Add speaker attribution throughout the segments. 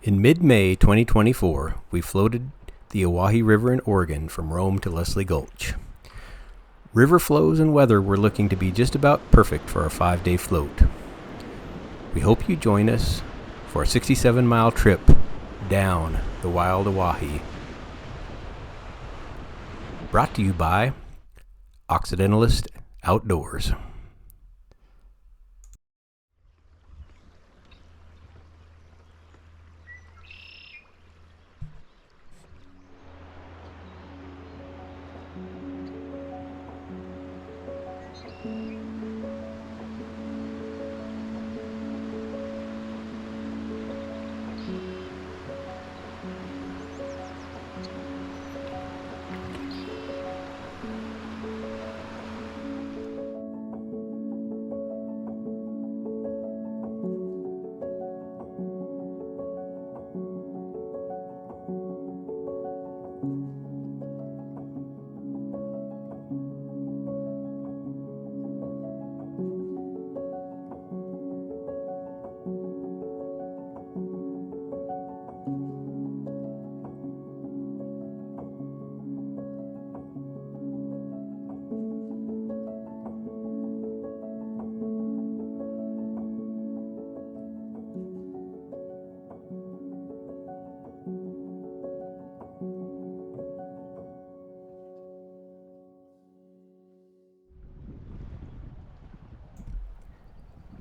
Speaker 1: In mid-May 2024, we floated the Owyhee River in Oregon from Rome to Leslie Gulch. River flows and weather were looking to be just about perfect for our 5-day float. We hope you join us for a 67-mile trip down the wild Owyhee. Brought to you by Occidentalist Outdoors.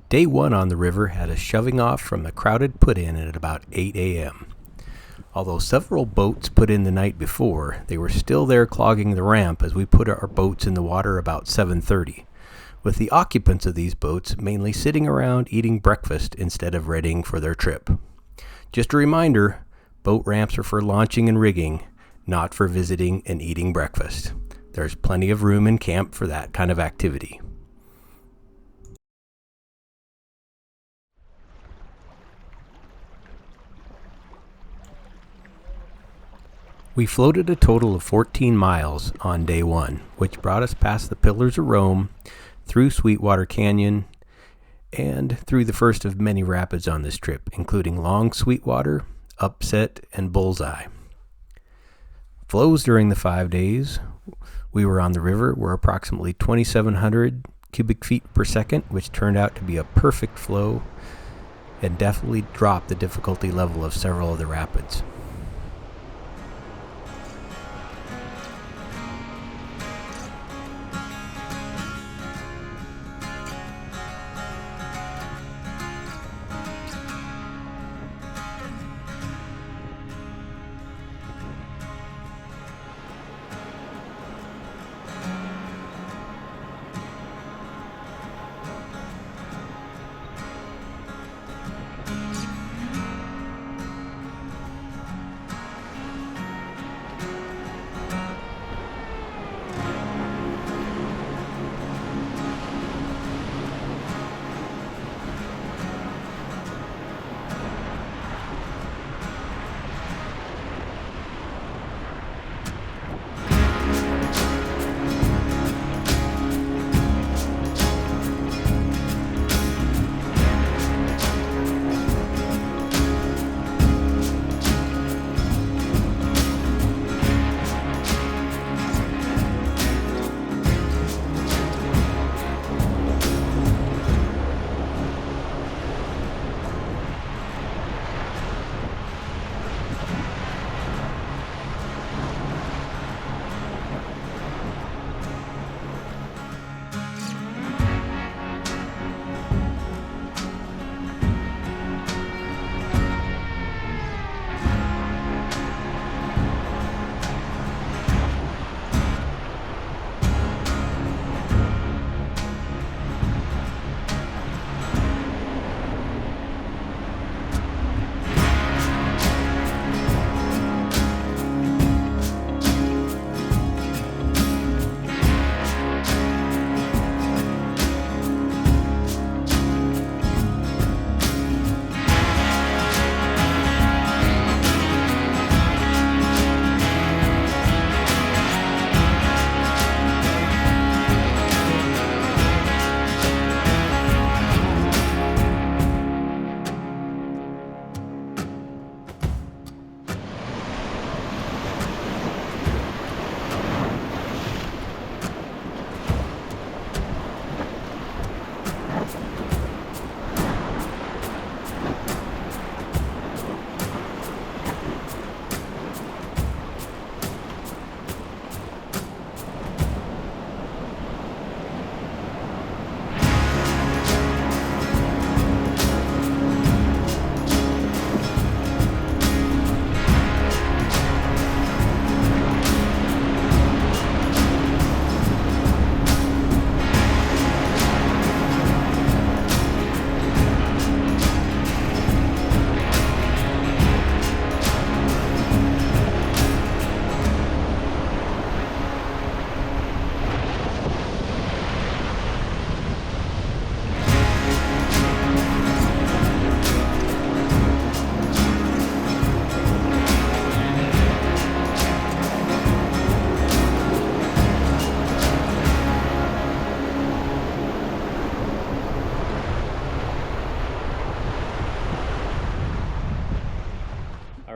Speaker 1: Day 1 on the river had us shoving off from the crowded put-in at about 8 a.m. Although several boats put in the night before, they were still there clogging the ramp as we put our boats in the water about 7:30, with the occupants of these boats mainly sitting around eating breakfast instead of readying for their trip. Just a reminder, boat ramps are for launching and rigging, not for visiting and eating breakfast. There's plenty of room in camp for that kind of activity. We floated a total of 14 miles on day 1, which brought us past the Pillars of Rome, through Sweetwater Canyon, and through the first of many rapids on this trip, including Long Sweetwater, Upset, and Bullseye. Flows during the 5 days we were on the river were approximately 2,700 cubic feet per second, which turned out to be a perfect flow and definitely dropped the difficulty level of several of the rapids.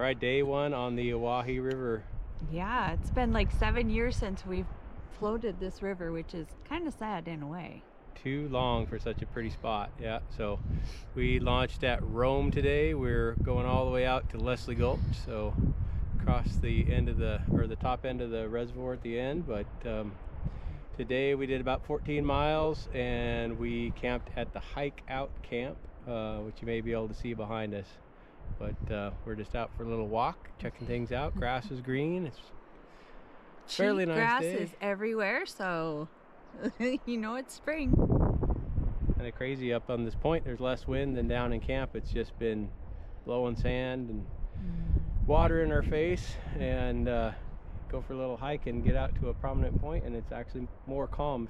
Speaker 1: right, day one on the Owyhee River.
Speaker 2: Yeah, it's been like 7 years since we've floated this river, which is kind of sad in a way.
Speaker 1: Too long for such a pretty spot. Yeah, so we launched at Rome today. We're going all the way out to Leslie Gulch, so across the end of the top end of the reservoir at the end. But today we did about 14 miles, and we camped at the Hike Out Camp, which you may be able to see behind us. But we're just out for a little walk, checking things out. Grass is green. It's fairly nice
Speaker 2: grass
Speaker 1: day.
Speaker 2: Is everywhere, so you know it's spring.
Speaker 1: Kind of crazy up on this point. There's less wind than down in camp. It's just been blowing sand and water in our face, and go for a little hike and get out to a prominent point, and it's actually more calm.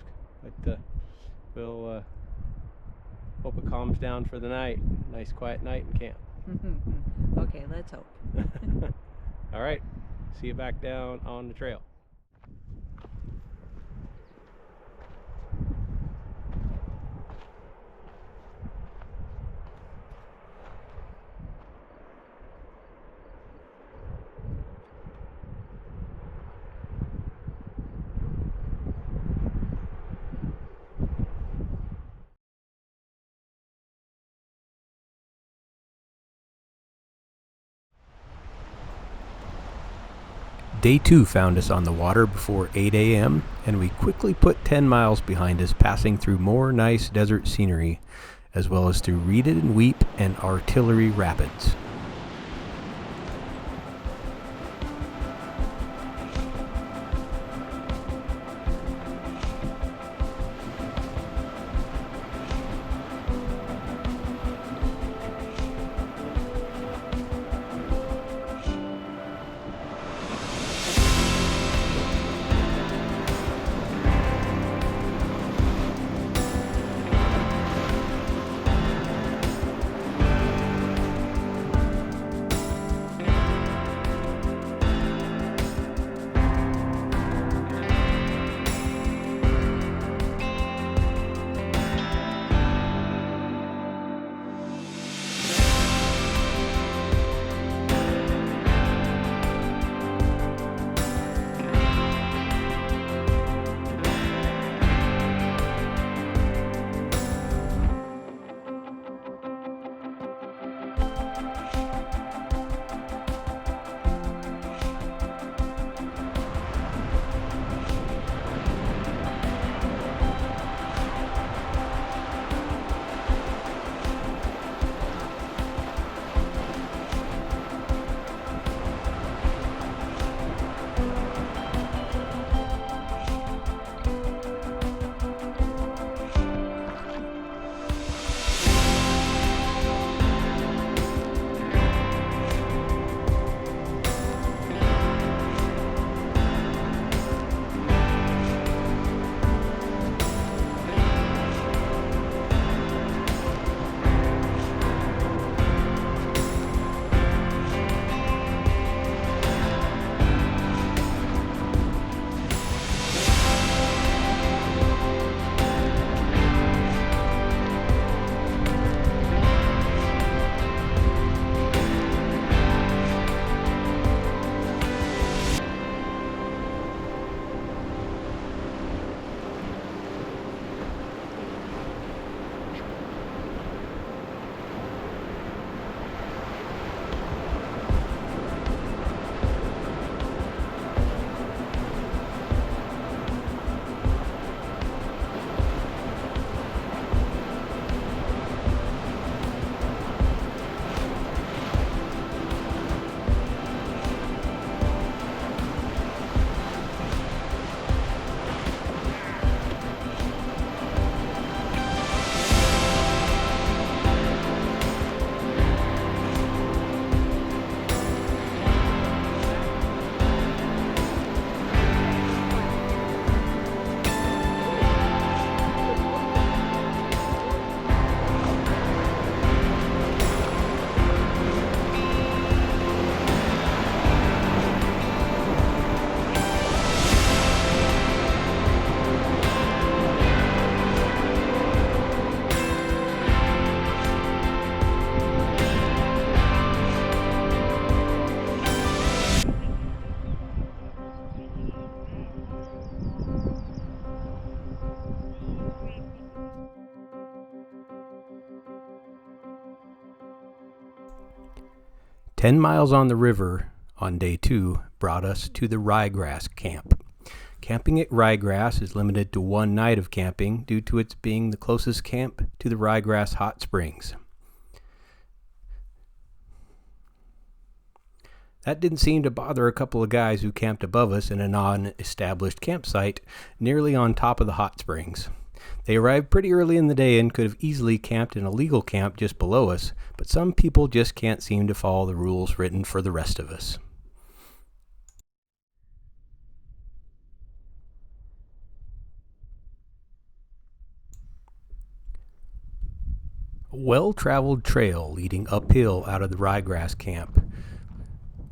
Speaker 1: But we'll hope it calms down for the night. Nice quiet night in camp.
Speaker 2: Okay, let's hope.
Speaker 1: All right, see you back down on the trail. Day 2 found us on the water before 8 a.m., and we quickly put 10 miles behind us, passing through more nice desert scenery, as well as through Reeded and Weep and Artillery Rapids. 10 miles on the river on day 2 brought us to the Ryegrass camp. Camping at Ryegrass is limited to one night of camping due to its being the closest camp to the Ryegrass hot springs. That didn't seem to bother a couple of guys who camped above us in a non-established campsite nearly on top of the hot springs. They arrived pretty early in the day and could have easily camped in a legal camp just below us, but some people just can't seem to follow the rules written for the rest of us. A well-traveled trail leading uphill out of the Ryegrass camp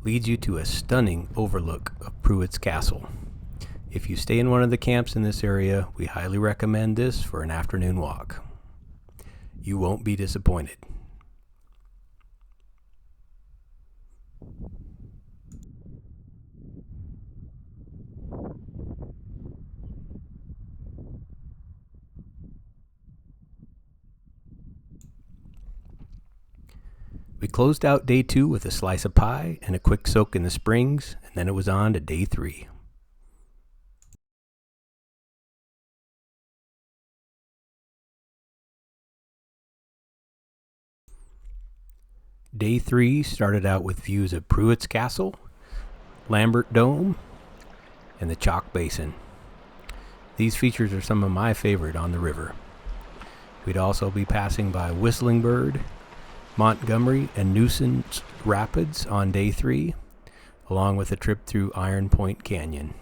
Speaker 1: leads you to a stunning overlook of Pruitt's Castle. If you stay in one of the camps in this area, we highly recommend this for an afternoon walk. You won't be disappointed. We closed out day 2 with a slice of pie and a quick soak in the springs, and then it was on to day 3. Day 3 started out with views of Pruitt's Castle, Lambert Dome, and the Chalk Basin. These features are some of my favorite on the river. We'd also be passing by Whistling Bird, Montgomery, and Nuisance Rapids on day 3, along with a trip through Iron Point Canyon.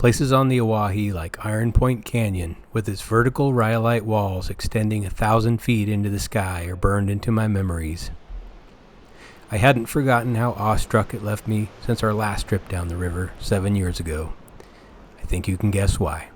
Speaker 1: Places on the Owyhee like Iron Point Canyon, with its vertical rhyolite walls extending 1,000 feet into the sky, are burned into my memories. I hadn't forgotten how awestruck it left me since our last trip down the river 7 years ago. I think you can guess why.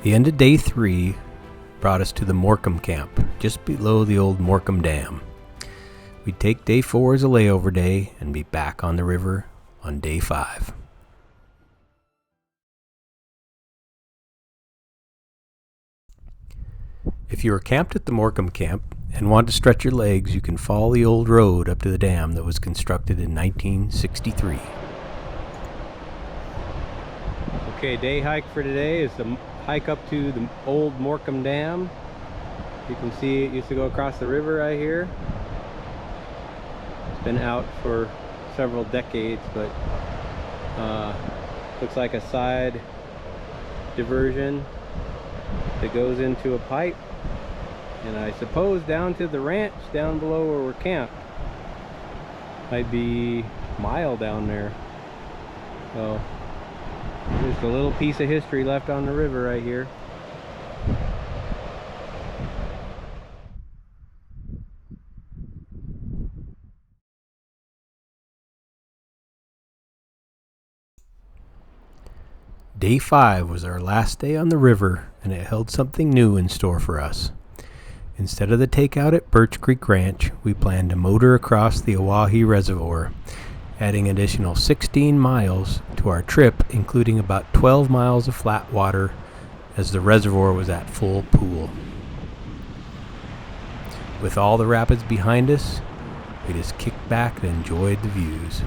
Speaker 1: The end of day 3 brought us to the Morcum camp, just below the old Morcum Dam. We'd take day 4 as a layover day and be back on the river on day 5. If you are camped at the Morcum camp and want to stretch your legs, you can follow the old road up to the dam that was constructed in 1963. Okay, day hike for today is the hike up to the old Morcum Dam. You can see it used to go across the river right here. It's been out for several decades, but looks like a side diversion that goes into a pipe, and I suppose down to the ranch down below where we're camped. Might be a mile down there. So just a little piece of history left on the river right here. Day 5 was our last day on the river, and it held something new in store for us. Instead of the takeout at Birch Creek Ranch, we planned to motor across the Owyhee Reservoir, adding additional 16 miles to our trip, including about 12 miles of flat water as the reservoir was at full pool. With all the rapids behind us, we just kicked back and enjoyed the views.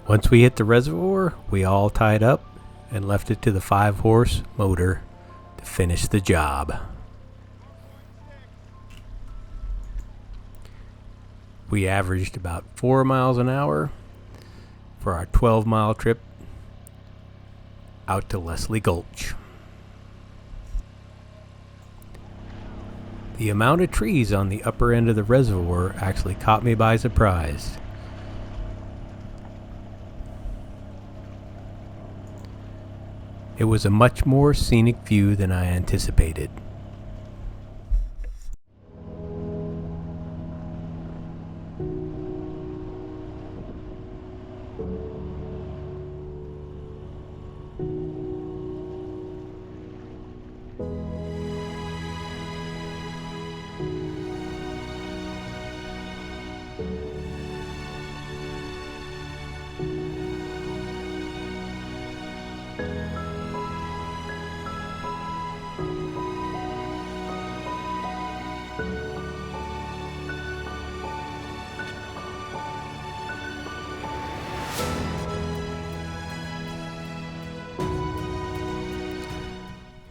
Speaker 1: Once we hit the reservoir, we all tied up and left it to the 5-horse motor to finish the job. We averaged about 4 miles an hour for our 12-mile trip out to Leslie Gulch. The amount of trees on the upper end of the reservoir actually caught me by surprise. It was a much more scenic view than I anticipated.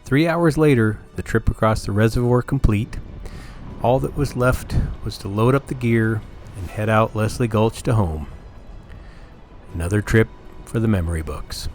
Speaker 1: Three hours later, the trip across the reservoir complete. All that was left was to load up the gear and head out Leslie Gulch to home. Another trip for the memory books.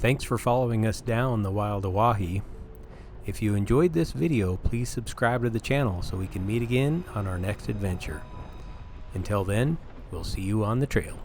Speaker 1: Thanks for following us down the wild Owyhee. If you enjoyed this video, please subscribe to the channel so we can meet again on our next adventure. Until then, we'll see you on the trail.